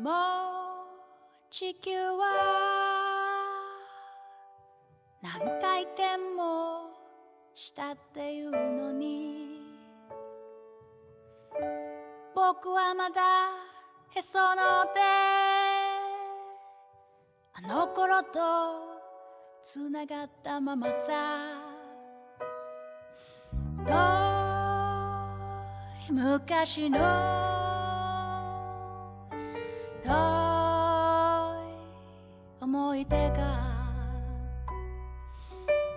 もう地球は何回転もしたっていうのに、僕はまだへその緒であの頃とつながったままさ。遠い昔の遠い思い出が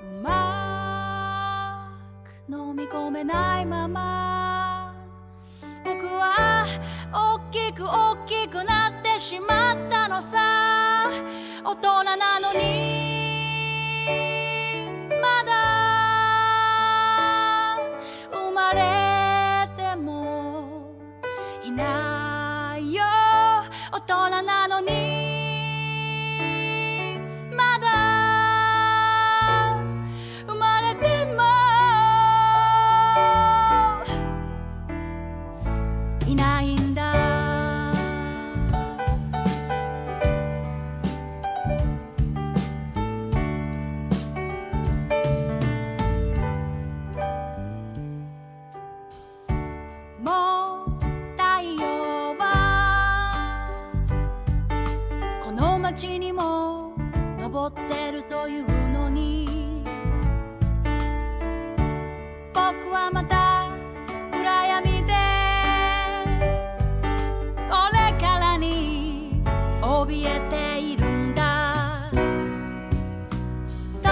うまく飲み込めないまま、僕は大きく大きくなってしまったのさ。大人なのにまだ生まれてもいないよ。大人なのにまだ生まれてもいないんだ。もう太陽はこの街にも昇ってるというのに、僕はまた暗闇でこれからに怯えているんだ。遠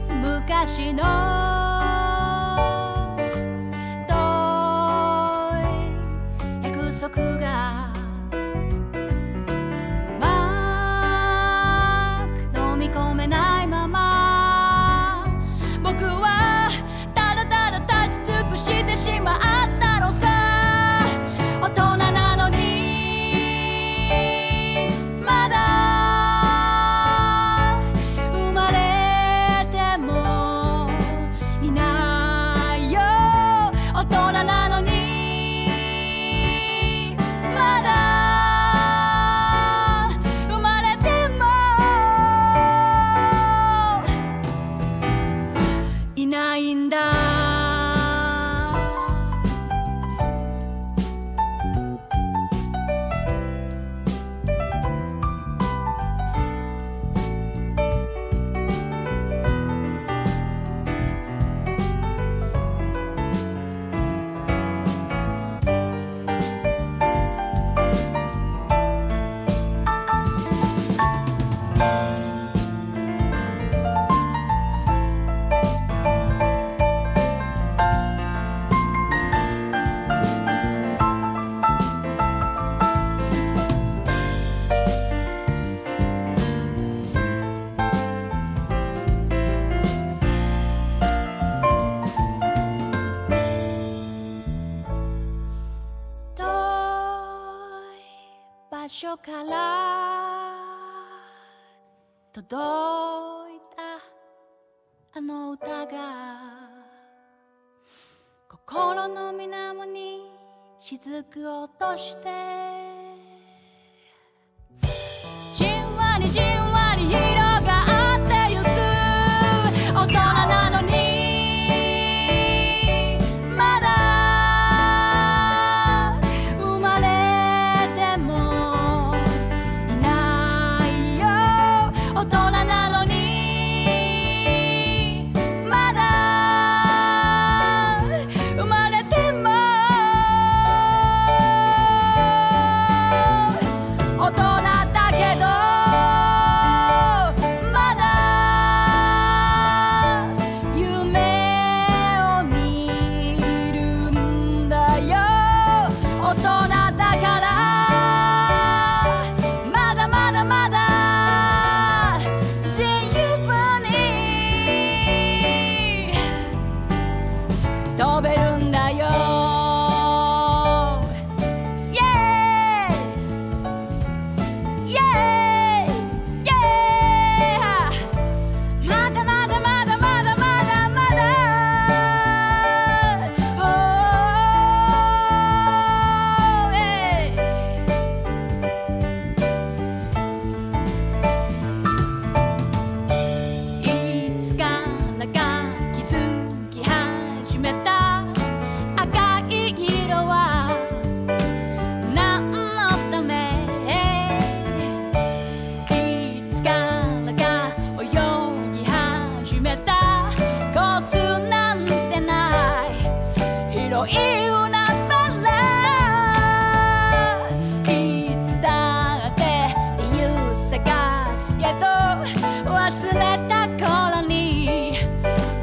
い昔の遠い約束がうまく飲み込めないまま、僕はただただ立ち尽くしてしまったのさ。大人なのにまだ生まれてもいないよ。大人なのにまだ生まれてもいないんだ。遠い場所から届いたあの歌が心の水面に雫を落として、じんわりじんわり広がってゆく。大人なのにまだ生まれてもいないよ。大人なのにまだ生まれてものいい海原いつだって理由探すけど忘れた頃に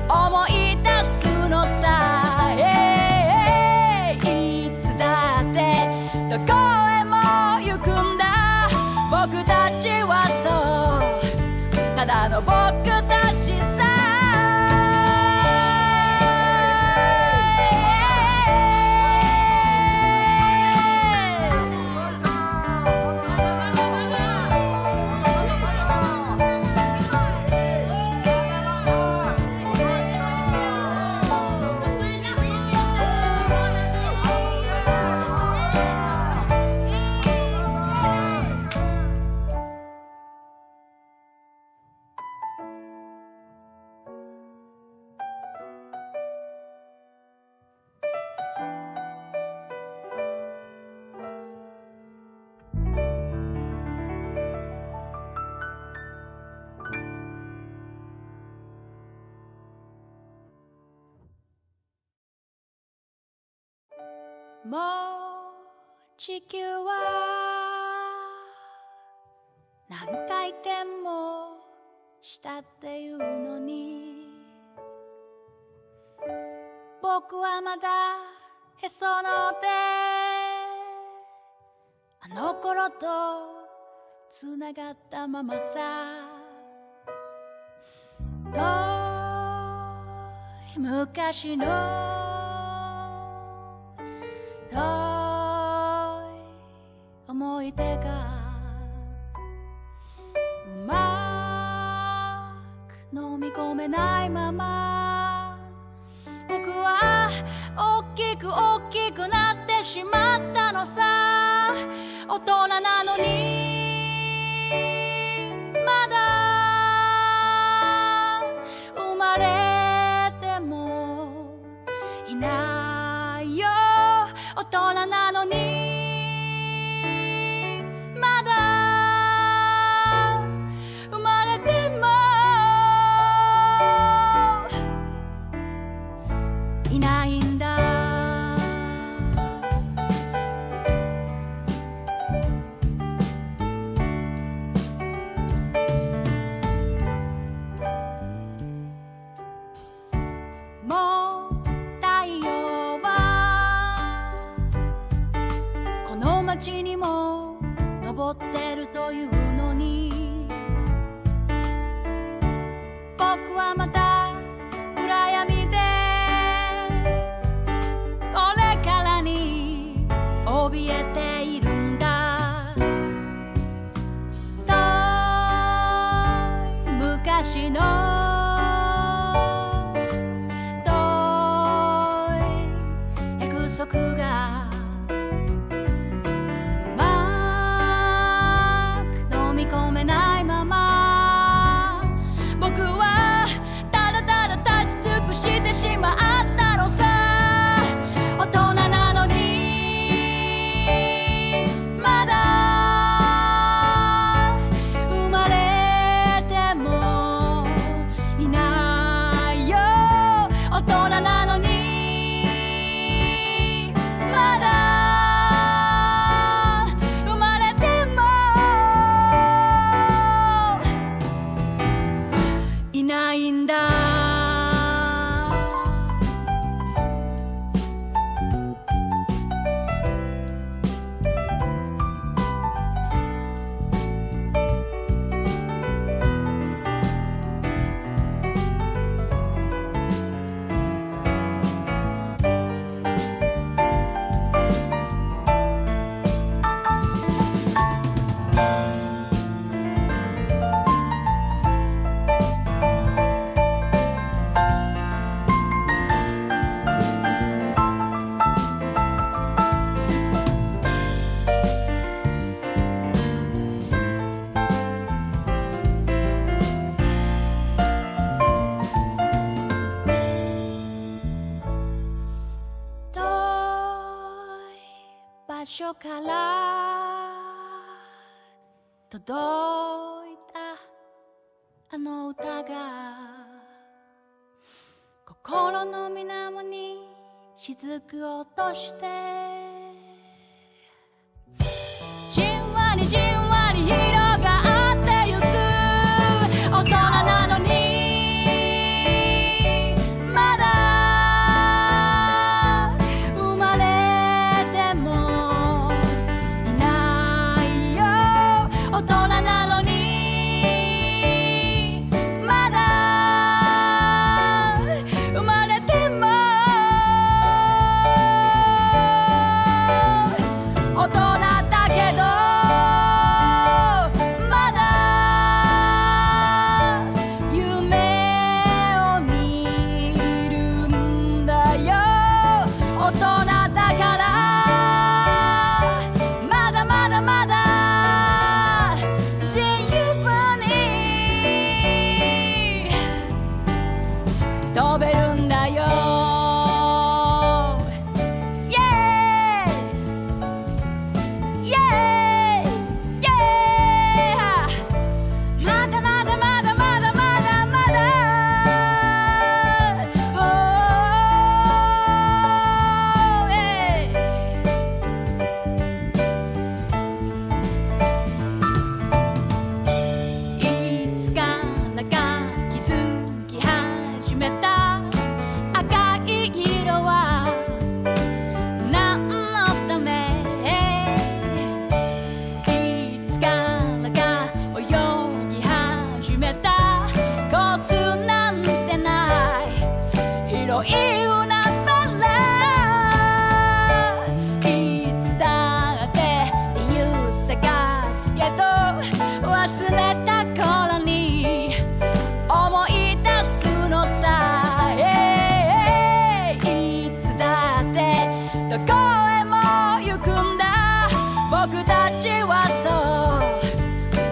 思い出すのさ、いつだってどこへも行くんだ僕たちはそうただの僕たちさ。もう地球は何回転もしたっていうのに僕はまだへその緒であの頃とつながったままさ。遠い昔の遠い思い出がうまく飲み込めないまま僕は大きく大きくなってしまったのさ。大人なのにまだ生まれてもいないよ。大人なのにまだ生まれてもいないんだ。もう太陽はこの街にも昇ってるというのに僕はまた暗闇でこれからに怯えているんだ。遠い昔の遠い約束が込めないまま僕はただただ立ち尽くしてしまったのさ。大人なのにまだ生まれてもいないよ。大人なのにまだいないんだ。場所から届いたあの歌が心の水面に雫落としてじんわりじんわり広がってゆく大人なのにまだ生まれてもいないよ大人なのにまだ生まれても大人だけどまだ夢を見るんだよ大人だからまだまだまだ自由に飛べるんだよ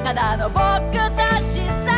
ただの僕たちさ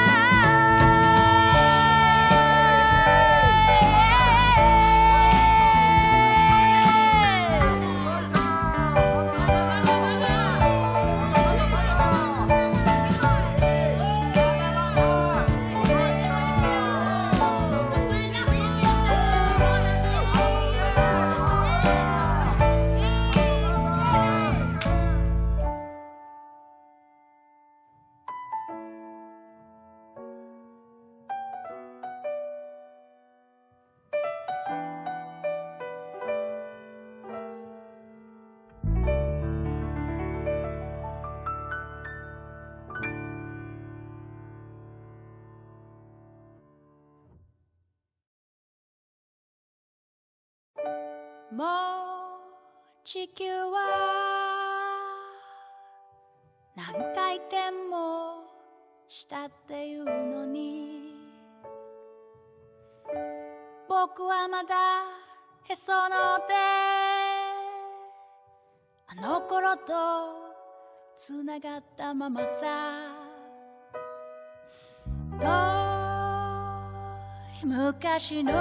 もう地球は何回転もしたっていうのに僕はまだへその緒であの頃とつながったままさ遠い昔の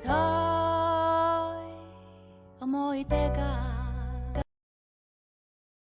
遠い思い出が